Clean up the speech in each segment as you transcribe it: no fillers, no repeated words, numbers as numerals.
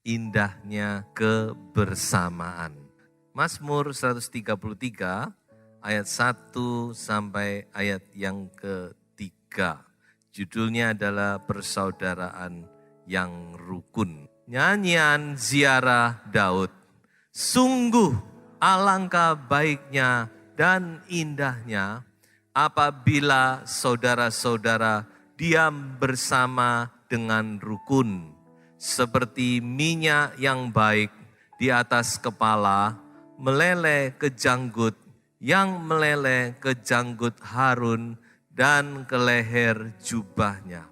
indahnya kebersamaan. Mazmur 133 ayat 1 sampai ayat yang ketiga. Judulnya adalah persaudaraan yang rukun. Nyanyian ziarah Daud. Sungguh alangkah baiknya dan indahnya apabila saudara-saudara diam bersama dengan rukun. Seperti minyak yang baik di atas kepala meleleh ke janggut, yang meleleh ke janggut Harun dan ke leher jubahnya.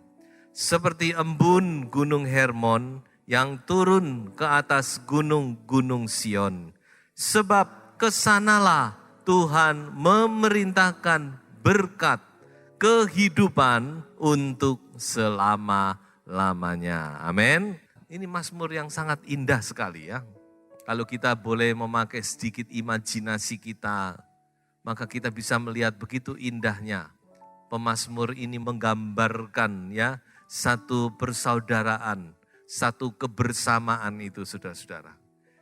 Seperti embun gunung Hermon yang turun ke atas gunung-gunung Sion. Sebab kesanalah Tuhan memerintahkan berkat kehidupan untuk selama-lamanya. Amin. Ini mazmur yang sangat indah sekali ya. Kalau kita boleh memakai sedikit imajinasi kita, maka kita bisa melihat begitu indahnya. Pemazmur ini menggambarkan ya satu persaudaraan, satu kebersamaan itu saudara-saudara.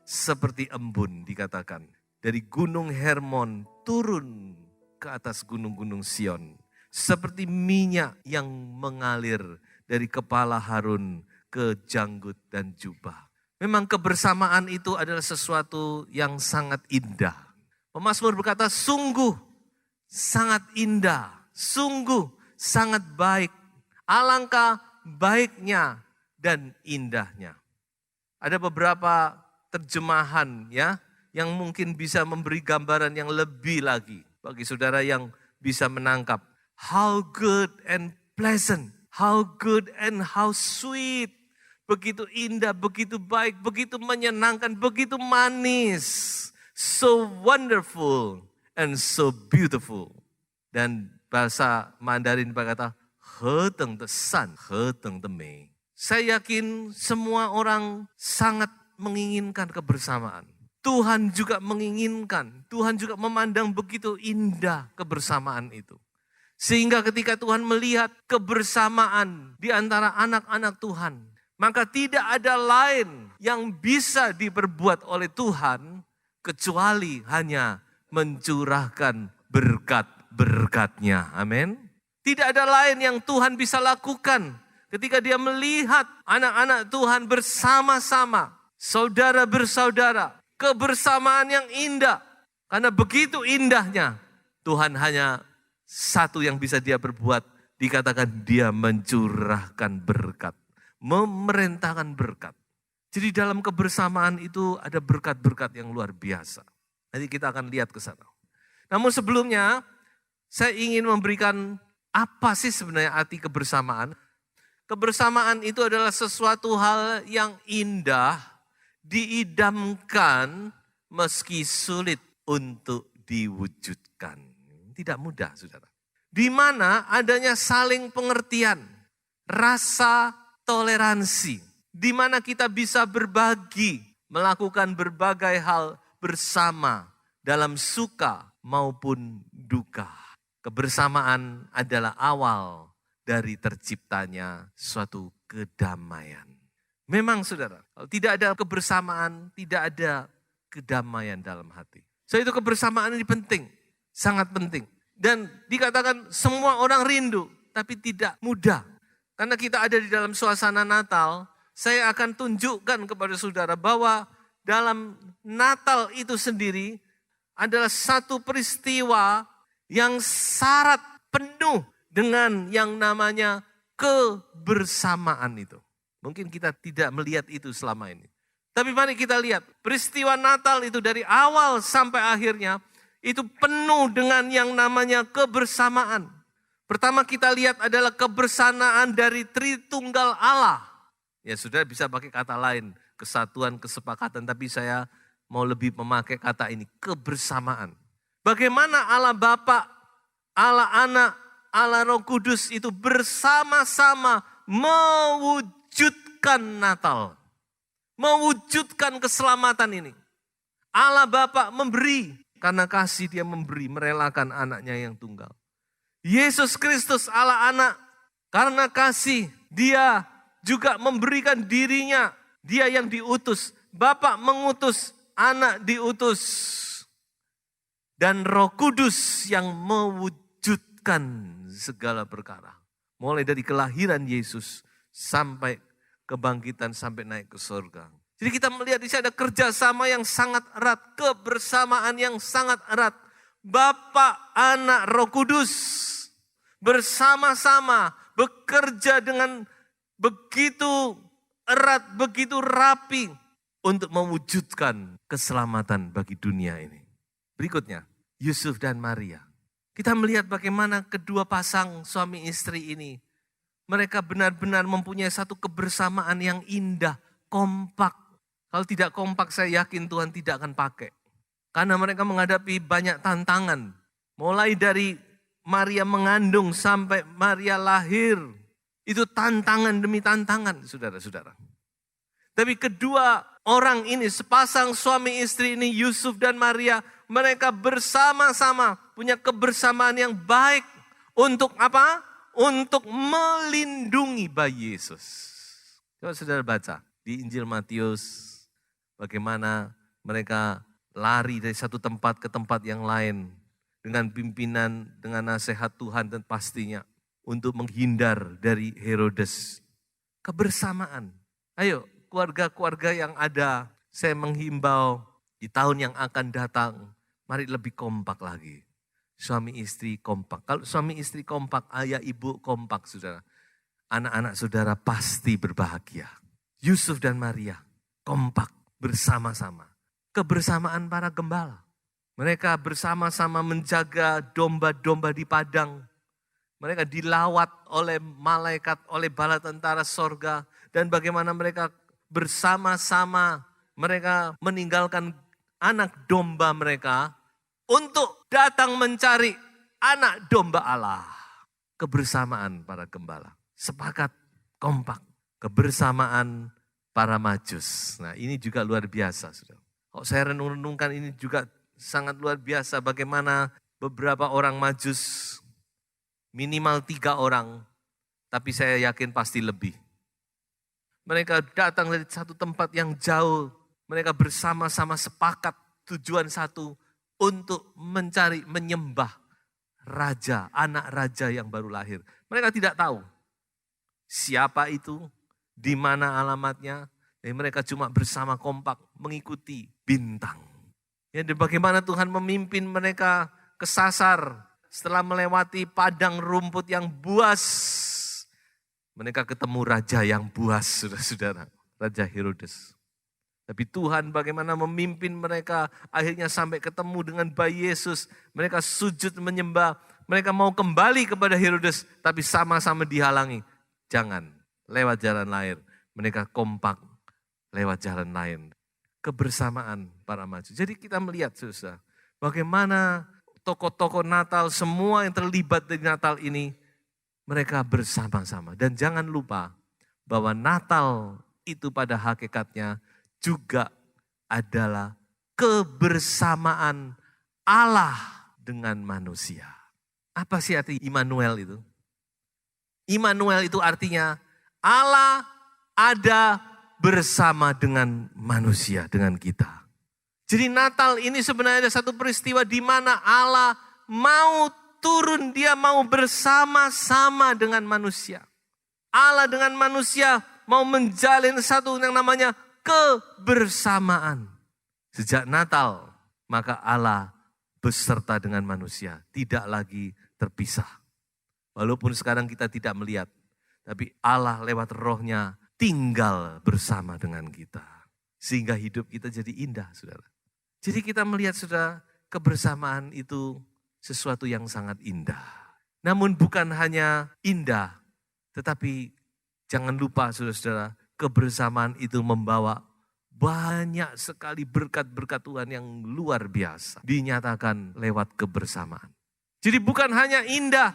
Seperti embun dikatakan. Dari gunung Hermon turun ke atas gunung-gunung Sion. Seperti minyak yang mengalir dari kepala Harun ke janggut dan jubah. Memang kebersamaan itu adalah sesuatu yang sangat indah. Pemazmur berkata, sungguh sangat indah, sungguh sangat baik, alangkah baiknya dan indahnya. Ada beberapa terjemahan ya yang mungkin bisa memberi gambaran yang lebih lagi bagi saudara yang bisa menangkap. How good and pleasant, how good and how sweet. Begitu indah, begitu baik, begitu menyenangkan, begitu manis. So wonderful and so beautiful. Dan bahasa Mandarin berkata, he teng te san, he teng te mei. Saya yakin semua orang sangat menginginkan kebersamaan. Tuhan juga menginginkan, Tuhan juga memandang begitu indah kebersamaan itu. Sehingga ketika Tuhan melihat kebersamaan di antara anak-anak Tuhan, maka tidak ada lain yang bisa diperbuat oleh Tuhan kecuali hanya mencurahkan berkat-berkatnya. Amin. Tidak ada lain yang Tuhan bisa lakukan ketika dia melihat anak-anak Tuhan bersama-sama, saudara bersaudara, kebersamaan yang indah. Karena begitu indahnya, Tuhan hanya satu yang bisa dia perbuat, dikatakan dia mencurahkan berkat. Memerintahkan berkat. Jadi dalam kebersamaan itu ada berkat-berkat yang luar biasa. Nanti kita akan lihat ke sana. Namun sebelumnya saya ingin memberikan apa sih sebenarnya arti kebersamaan. Kebersamaan itu adalah sesuatu hal yang indah, diidamkan meski sulit untuk diwujudkan. Tidak mudah saudara. Di mana adanya saling pengertian, rasa toleransi, di mana kita bisa berbagi, melakukan berbagai hal bersama dalam suka maupun duka. Kebersamaan adalah awal dari terciptanya suatu kedamaian. Memang saudara, kalau tidak ada kebersamaan, tidak ada kedamaian dalam hati. So itu kebersamaan ini penting, sangat penting. Dan dikatakan semua orang rindu, tapi tidak mudah. Karena kita ada di dalam suasana Natal, saya akan tunjukkan kepada saudara bahwa dalam Natal itu sendiri adalah satu peristiwa yang syarat penuh dengan yang namanya kebersamaan itu. Mungkin kita tidak melihat itu selama ini. Tapi mari kita lihat, peristiwa Natal itu dari awal sampai akhirnya itu penuh dengan yang namanya kebersamaan. Pertama kita lihat adalah kebersamaan dari Tritunggal Allah. Ya sudah bisa pakai kata lain, kesatuan, kesepakatan. Tapi saya mau lebih memakai kata ini, kebersamaan. Bagaimana Allah Bapa, Allah Anak, Allah Roh Kudus itu bersama-sama mewujudkan Natal. Mewujudkan keselamatan ini. Allah Bapa memberi, karena kasih dia memberi, merelakan anaknya yang tunggal. Yesus Kristus Allah Anak, karena kasih dia juga memberikan dirinya Dia yang diutus. Bapa mengutus, Anak diutus. Dan Roh Kudus yang mewujudkan segala perkara. Mulai dari kelahiran Yesus sampai kebangkitan, sampai naik ke surga. Jadi kita melihat di sini ada kerjasama yang sangat erat, kebersamaan yang sangat erat. Bapa, Anak, Roh Kudus bersama-sama bekerja dengan begitu erat, begitu rapi untuk mewujudkan keselamatan bagi dunia ini. Berikutnya, Yusuf dan Maria. Kita melihat bagaimana kedua pasang suami istri ini, mereka benar-benar mempunyai satu kebersamaan yang indah, kompak. Kalau tidak kompak, saya yakin Tuhan tidak akan pakai. Karena mereka menghadapi banyak tantangan. Mulai dari Maria mengandung sampai Maria lahir. Itu tantangan demi tantangan, saudara-saudara. Tapi kedua orang ini, sepasang suami istri ini, Yusuf dan Maria, mereka bersama-sama punya kebersamaan yang baik. Untuk apa? Untuk melindungi bayi Yesus. Coba saudara baca di Injil Matius, bagaimana mereka lari dari satu tempat ke tempat yang lain dengan pimpinan, dengan nasihat Tuhan dan pastinya untuk menghindar dari Herodes. Kebersamaan. Ayo keluarga-keluarga yang ada, saya menghimbau di tahun yang akan datang, mari lebih kompak lagi. Suami istri kompak. Kalau suami istri kompak, ayah ibu kompak, saudara. Anak-anak saudara pasti berbahagia. Yusuf dan Maria kompak bersama-sama. Kebersamaan para gembala. Mereka bersama-sama menjaga domba-domba di padang. Mereka dilawat oleh malaikat, oleh bala tentara sorga. Dan bagaimana mereka bersama-sama, mereka meninggalkan anak domba mereka untuk datang mencari anak domba Allah. Kebersamaan para gembala. Sepakat, kompak. Kebersamaan para majus. Nah ini juga luar biasa. Saudara. Kalau saya renung-renungkan ini juga sangat luar biasa. Bagaimana beberapa orang majus, minimal 3 orang. Tapi saya yakin pasti lebih. Mereka datang dari satu tempat yang jauh. Mereka bersama-sama sepakat tujuan satu. Untuk mencari, menyembah raja, anak raja yang baru lahir. Mereka tidak tahu siapa itu, di mana alamatnya. Dan mereka cuma bersama kompak mengikuti bintang. Ya, dan bagaimana Tuhan memimpin mereka kesasar setelah melewati padang rumput yang buas. Mereka ketemu raja yang buas, saudara-saudara. Raja Herodes. Tapi Tuhan bagaimana memimpin mereka akhirnya sampai ketemu dengan bayi Yesus. Mereka sujud menyembah. Mereka mau kembali kepada Herodes tapi sama-sama dihalangi. Jangan, lewat jalan lain. Mereka kompak lewat jalan lain. Kebersamaan para maju. Jadi kita melihat saudara, bagaimana tokoh-tokoh Natal semua yang terlibat di Natal ini mereka bersama-sama. Dan jangan lupa bahwa Natal itu pada hakikatnya juga adalah kebersamaan Allah dengan manusia. Apa sih arti Immanuel itu? Immanuel itu artinya Allah ada bersama dengan manusia, dengan kita. Jadi Natal ini sebenarnya ada satu peristiwa di mana Allah mau turun, dia mau bersama-sama dengan manusia. Allah dengan manusia mau menjalin satu yang namanya kebersamaan. Sejak Natal, maka Allah beserta dengan manusia, tidak lagi terpisah. Walaupun sekarang kita tidak melihat, tapi Allah lewat rohnya tinggal bersama dengan kita. Sehingga hidup kita jadi indah, saudara. Jadi kita melihat, saudara, kebersamaan itu sesuatu yang sangat indah. Namun bukan hanya indah, tetapi jangan lupa, saudara-saudara, kebersamaan itu membawa banyak sekali berkat-berkat Tuhan yang luar biasa. Dinyatakan lewat kebersamaan. Jadi bukan hanya indah,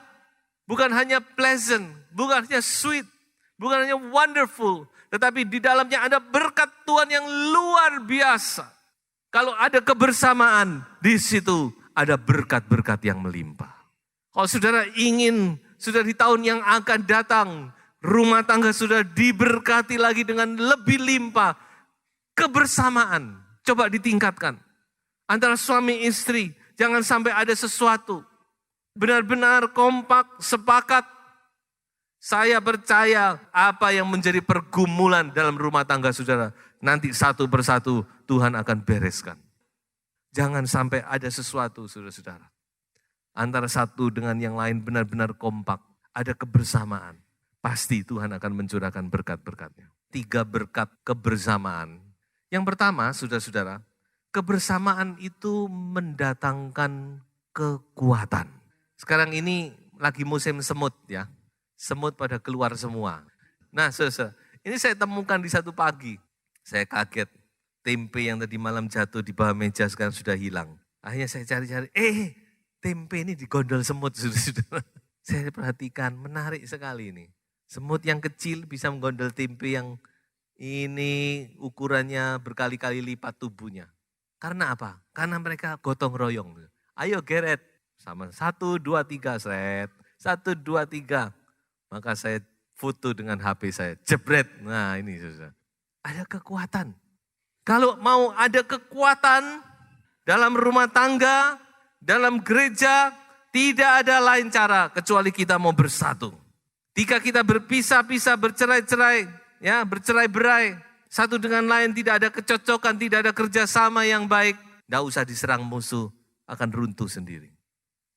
bukan hanya pleasant, bukan hanya sweet, bukan hanya wonderful. Tetapi di dalamnya ada berkat Tuhan yang luar biasa. Kalau ada kebersamaan, di situ ada berkat-berkat yang melimpah. Kalau saudara ingin, saudara di tahun yang akan datang, Rumah tangga sudah diberkati lagi dengan lebih limpah. Kebersamaan, coba ditingkatkan. Antara suami istri, jangan sampai ada sesuatu. Benar-benar kompak, sepakat. Saya percaya apa yang menjadi pergumulan dalam rumah tangga saudara, nanti satu persatu Tuhan akan bereskan. Jangan sampai ada sesuatu saudara-saudara. Antara satu dengan yang lain benar-benar kompak, ada kebersamaan. Pasti Tuhan akan mencurahkan berkat-berkatnya. 3 berkat kebersamaan. Yang pertama, saudara-saudara, kebersamaan itu mendatangkan kekuatan. Sekarang ini lagi musim semut ya. Semut pada keluar semua. Nah, saudara, ini saya temukan di satu pagi. Saya kaget, tempe yang tadi malam jatuh di bawah meja sekarang sudah hilang. Akhirnya saya cari-cari, tempe ini digondol semut, saudara-saudara. Saya perhatikan, menarik sekali ini. Semut yang kecil bisa menggondol tempe yang ini ukurannya berkali-kali lipat tubuhnya. Karena apa? Karena mereka gotong royong. Ayo geret, sama 1, 2, 3, set. 1, 2, 3. Maka saya foto dengan HP saya, jebret. Nah ini saudara. Ada kekuatan. Kalau mau ada kekuatan dalam rumah tangga, dalam gereja, tidak ada lain cara kecuali kita mau bersatu. Jika kita berpisah-pisah, bercerai-cerai, ya bercerai-berai, satu dengan lain tidak ada kecocokan, tidak ada kerjasama yang baik, tidak usah diserang musuh, akan runtuh sendiri.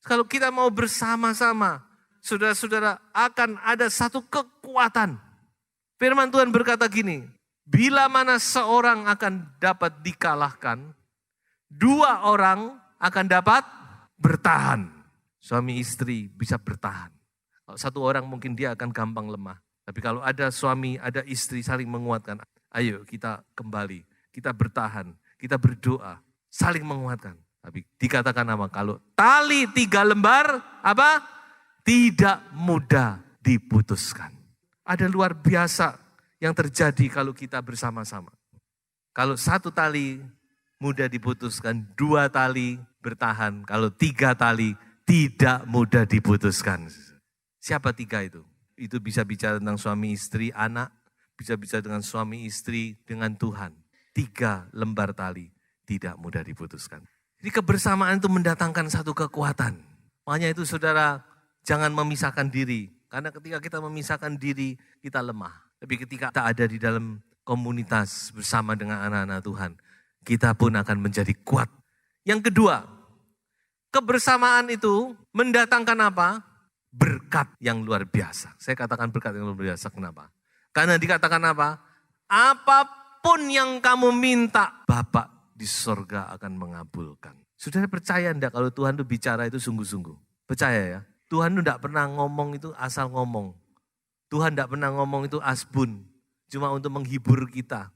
Kalau kita mau bersama-sama, saudara-saudara, akan ada satu kekuatan. Firman Tuhan berkata gini, bila mana seorang akan dapat dikalahkan, 2 orang akan dapat bertahan. Suami istri bisa bertahan. Kalau 1 orang mungkin dia akan gampang lemah. Tapi kalau ada suami, ada istri saling menguatkan. Ayo kita kembali, kita bertahan, kita berdoa, saling menguatkan. Tapi dikatakan apa? Kalau tali 3 lembar, apa? Tidak mudah diputuskan. Ada luar biasa yang terjadi kalau kita bersama-sama. Kalau 1 tali mudah diputuskan, 2 tali bertahan. Kalau 3 tali tidak mudah diputuskan. Siapa 3 itu? Itu bisa bicara tentang suami istri, anak, bisa bicara dengan suami istri, dengan Tuhan. 3 lembar tali tidak mudah diputuskan. Jadi kebersamaan itu mendatangkan satu kekuatan. Makanya itu saudara, jangan memisahkan diri. Karena ketika kita memisahkan diri, kita lemah. Tapi ketika kita ada di dalam komunitas bersama dengan anak-anak Tuhan, kita pun akan menjadi kuat. Yang kedua, kebersamaan itu mendatangkan apa? Berkat yang luar biasa. Saya katakan berkat yang luar biasa, kenapa? Karena dikatakan apa? Apapun yang kamu minta, Bapa di sorga akan mengabulkan. Saudara percaya enggak kalau Tuhan itu bicara itu sungguh-sungguh? Percaya ya? Tuhan itu enggak pernah ngomong itu asal ngomong. Tuhan enggak pernah ngomong itu asbun. Cuma untuk menghibur kita.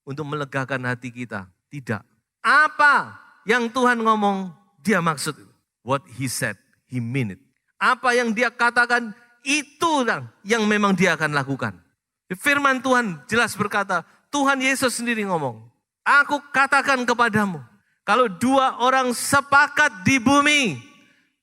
Untuk melegakan hati kita. Tidak. Apa yang Tuhan ngomong, dia maksud. What he said, he mean it. Apa yang dia katakan, itu yang memang dia akan lakukan. Firman Tuhan jelas berkata, Tuhan Yesus sendiri ngomong. Aku katakan kepadamu, kalau 2 orang sepakat di bumi,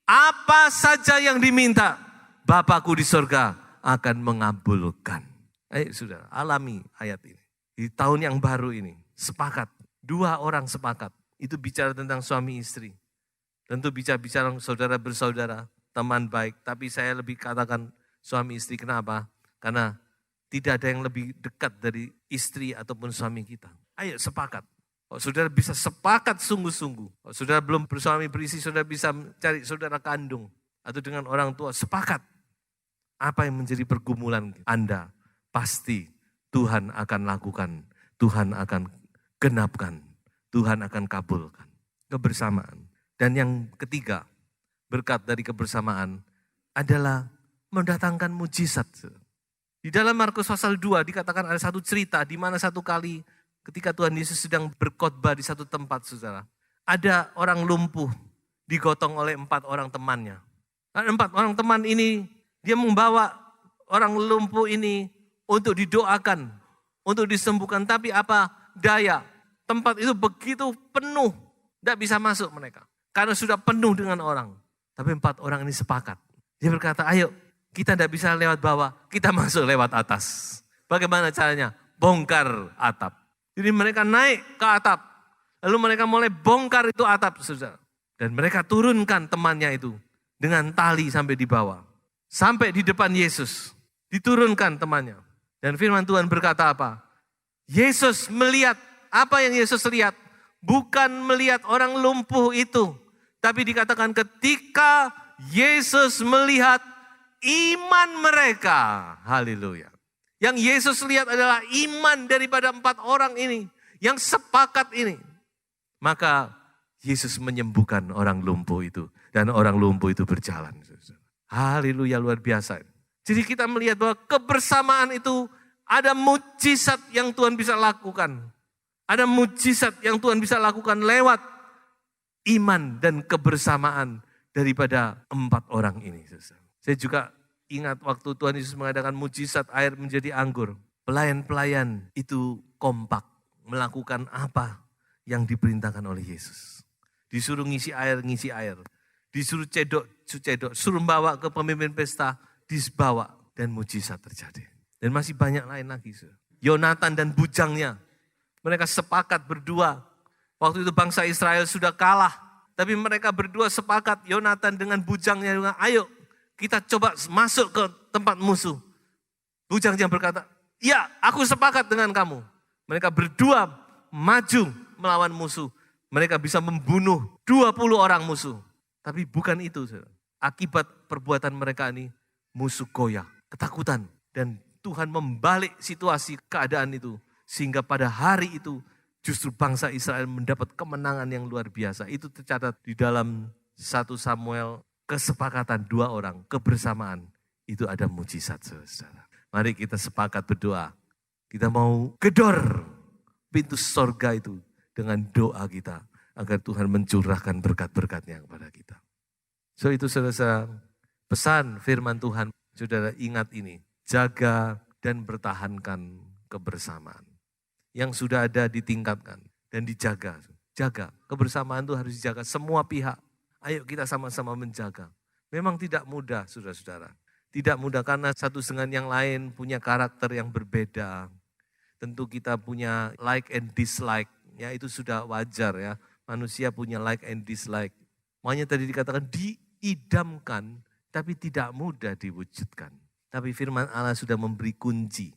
apa saja yang diminta, Bapakku di surga akan mengabulkan. Ayo saudara, alami ayat ini. Di tahun yang baru ini, sepakat. 2 orang sepakat. Itu bicara tentang suami istri. Tentu bicara saudara bersaudara, teman baik. Tapi saya lebih katakan suami istri, kenapa? Karena tidak ada yang lebih dekat dari istri ataupun suami kita. Ayo sepakat. Kalau saudara bisa sepakat sungguh-sungguh. Kalau saudara belum bersuami beristri, saudara bisa cari saudara kandung. Atau dengan orang tua, sepakat. Apa yang menjadi pergumulan Anda, pasti Tuhan akan lakukan. Tuhan akan genapkan. Tuhan akan kabulkan. Kebersamaan. Dan yang ketiga, berkat dari kebersamaan adalah mendatangkan mujizat. Di dalam Markus pasal 2 dikatakan ada satu cerita di mana satu kali ketika Tuhan Yesus sedang berkhotbah di satu tempat, saudara. Ada orang lumpuh digotong oleh 4 orang temannya. 4 orang teman ini, dia membawa orang lumpuh ini untuk didoakan, untuk disembuhkan. Tapi apa daya, tempat itu begitu penuh, tidak bisa masuk mereka. Karena sudah penuh dengan orang. Tapi 4 orang ini sepakat. Dia berkata, ayo Kita tidak bisa lewat bawah, kita masuk lewat atas. Bagaimana caranya? Bongkar atap. Jadi mereka naik ke atap. Lalu mereka mulai bongkar itu atap, saudara. Dan mereka turunkan temannya itu dengan tali sampai di bawah. Sampai di depan Yesus. Diturunkan temannya. Dan firman Tuhan berkata apa? Yesus melihat, apa yang Yesus lihat? Bukan melihat orang lumpuh itu. Tapi dikatakan ketika Yesus melihat iman mereka. Haleluya. Yang Yesus lihat adalah iman daripada 4 orang ini. Yang sepakat ini. Maka Yesus menyembuhkan orang lumpuh itu. Dan orang lumpuh itu berjalan. Haleluya, luar biasa. Jadi kita melihat bahwa kebersamaan itu ada mujizat yang Tuhan bisa lakukan. Ada mujizat yang Tuhan bisa lakukan lewat iman dan kebersamaan daripada 4 orang ini. Saya juga ingat waktu Tuhan Yesus mengadakan mujizat air menjadi anggur. Pelayan-pelayan itu kompak melakukan apa yang diperintahkan oleh Yesus. Disuruh ngisi air. Disuruh cedok. Suruh bawa ke pemimpin pesta, dibawa dan mujizat terjadi. Dan masih banyak lain lagi. Yonatan dan bujangnya, mereka sepakat berdua. Waktu itu bangsa Israel sudah kalah, tapi mereka berdua sepakat, Yonatan dengan bujangnya, ayo kita coba masuk ke tempat musuh. Bujangnya berkata, ya aku sepakat dengan kamu. Mereka berdua maju melawan musuh. Mereka bisa membunuh 20 orang musuh. Tapi bukan itu. Akibat perbuatan mereka ini, musuh goyah, ketakutan. Dan Tuhan membalik situasi keadaan itu. Sehingga pada hari itu justru bangsa Israel mendapat kemenangan yang luar biasa. Itu tercatat di dalam 1 Samuel, kesepakatan 2 orang, kebersamaan. Itu ada mujizat, saudara. Mari kita sepakat berdoa. Kita mau gedor pintu sorga itu dengan doa kita. Agar Tuhan mencurahkan berkat-berkatnya kepada kita. So itu saudara, pesan firman Tuhan. Saudara ingat ini, jaga dan bertahankan kebersamaan. Yang sudah ada ditingkatkan dan dijaga. Jaga, kebersamaan itu harus dijaga semua pihak. Ayo kita sama-sama menjaga. Memang tidak mudah saudara-saudara. Tidak mudah karena satu dengan yang lain punya karakter yang berbeda. Tentu kita punya like and dislike, ya itu sudah wajar ya. Manusia punya like and dislike. Makanya tadi dikatakan diidamkan, tapi tidak mudah diwujudkan. Tapi firman Allah sudah memberi kunci.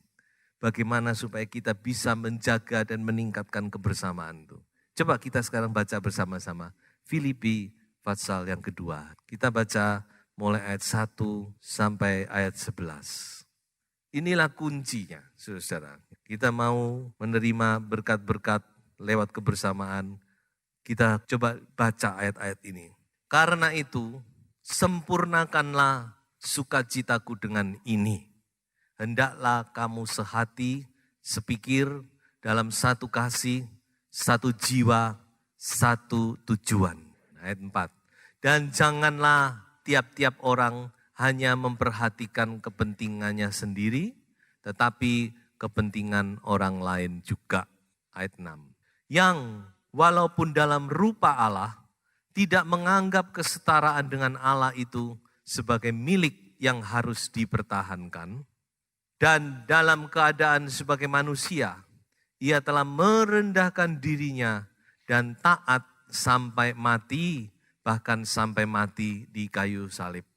Bagaimana supaya kita bisa menjaga dan meningkatkan kebersamaan itu. Coba kita sekarang baca bersama-sama. Filipi pasal yang kedua. Kita baca mulai ayat 1 sampai ayat 11. Inilah kuncinya, saudara. Kita mau menerima berkat-berkat lewat kebersamaan. Kita coba baca ayat-ayat ini. Karena itu, sempurnakanlah sukacitaku dengan ini. Hendaklah kamu sehati, sepikir, dalam satu kasih, satu jiwa, satu tujuan. Ayat 4. Dan janganlah tiap-tiap orang hanya memperhatikan kepentingannya sendiri, tetapi kepentingan orang lain juga. Ayat 6. Yang walaupun dalam rupa Allah, tidak menganggap kesetaraan dengan Allah itu sebagai milik yang harus dipertahankan. Dan dalam keadaan sebagai manusia, ia telah merendahkan dirinya dan taat sampai mati, bahkan sampai mati di kayu salib.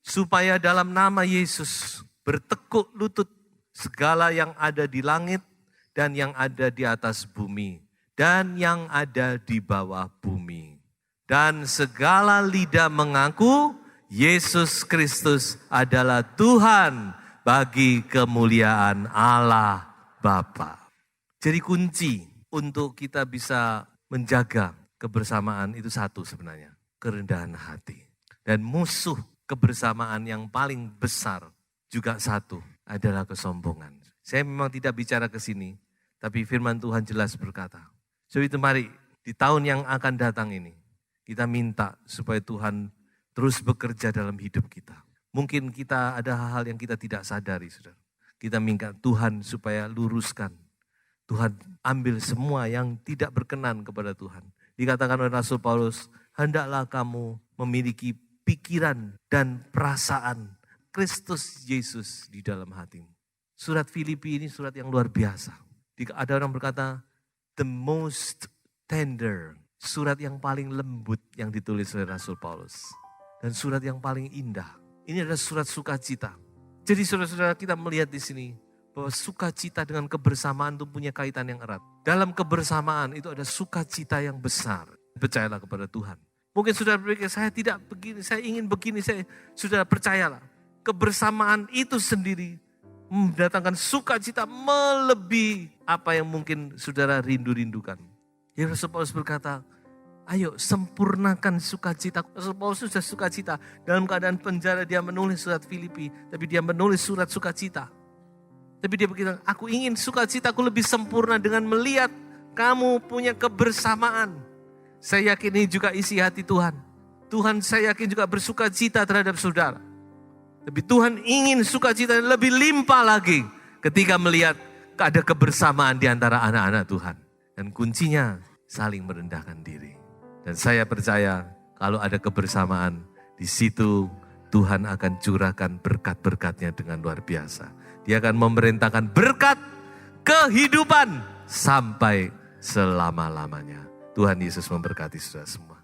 Supaya dalam nama Yesus bertekuk lutut segala yang ada di langit dan yang ada di atas bumi dan yang ada di bawah bumi. Dan segala lidah mengaku Yesus Kristus adalah Tuhan bagi kemuliaan Allah Bapa. Jadi kunci untuk kita bisa menjaga kebersamaan itu satu sebenarnya, kerendahan hati. Dan musuh kebersamaan yang paling besar juga satu adalah kesombongan. Saya memang tidak bicara ke sini, tapi firman Tuhan jelas berkata. So itu mari di tahun yang akan datang ini, kita minta supaya Tuhan terus bekerja dalam hidup kita. Mungkin kita ada hal-hal yang kita tidak sadari, saudara. Kita minta Tuhan supaya luruskan. Tuhan ambil semua yang tidak berkenan kepada Tuhan. Dikatakan oleh Rasul Paulus, hendaklah kamu memiliki pikiran dan perasaan Kristus Yesus di dalam hatimu. Surat Filipi ini surat yang luar biasa. Ada orang berkata, the most tender. Surat yang paling lembut yang ditulis oleh Rasul Paulus. Dan surat yang paling indah. Ini adalah surat sukacita. Jadi saudara-saudara, kita melihat di sini bahwa sukacita dengan kebersamaan itu punya kaitan yang erat. Dalam kebersamaan itu ada sukacita yang besar. Percayalah kepada Tuhan. Mungkin saudara berpikir, saya tidak begini, saya ingin begini. Saudara percayalah. Kebersamaan itu sendiri mendatangkan sukacita melebihi apa yang mungkin saudara rindu-rindukan. Ya, Rasul Paulus berkata, ayo sempurnakan sukacita. Rasul Paulus sudah sukacita. Dalam keadaan penjara dia menulis surat Filipi. Tapi dia menulis surat sukacita. Tapi dia berkata, aku ingin sukacitaku lebih sempurna dengan melihat kamu punya kebersamaan. Saya yakin ini juga isi hati Tuhan. Tuhan saya yakin juga bersukacita terhadap saudara. Tapi Tuhan ingin sukacita lebih limpah lagi ketika melihat ada kebersamaan di antara anak-anak Tuhan. Dan kuncinya saling merendahkan diri. Dan saya percaya kalau ada kebersamaan, di situ Tuhan akan curahkan berkat-berkatnya dengan luar biasa. Dia akan memerintahkan berkat kehidupan sampai selama-lamanya. Tuhan Yesus memberkati saudara semua.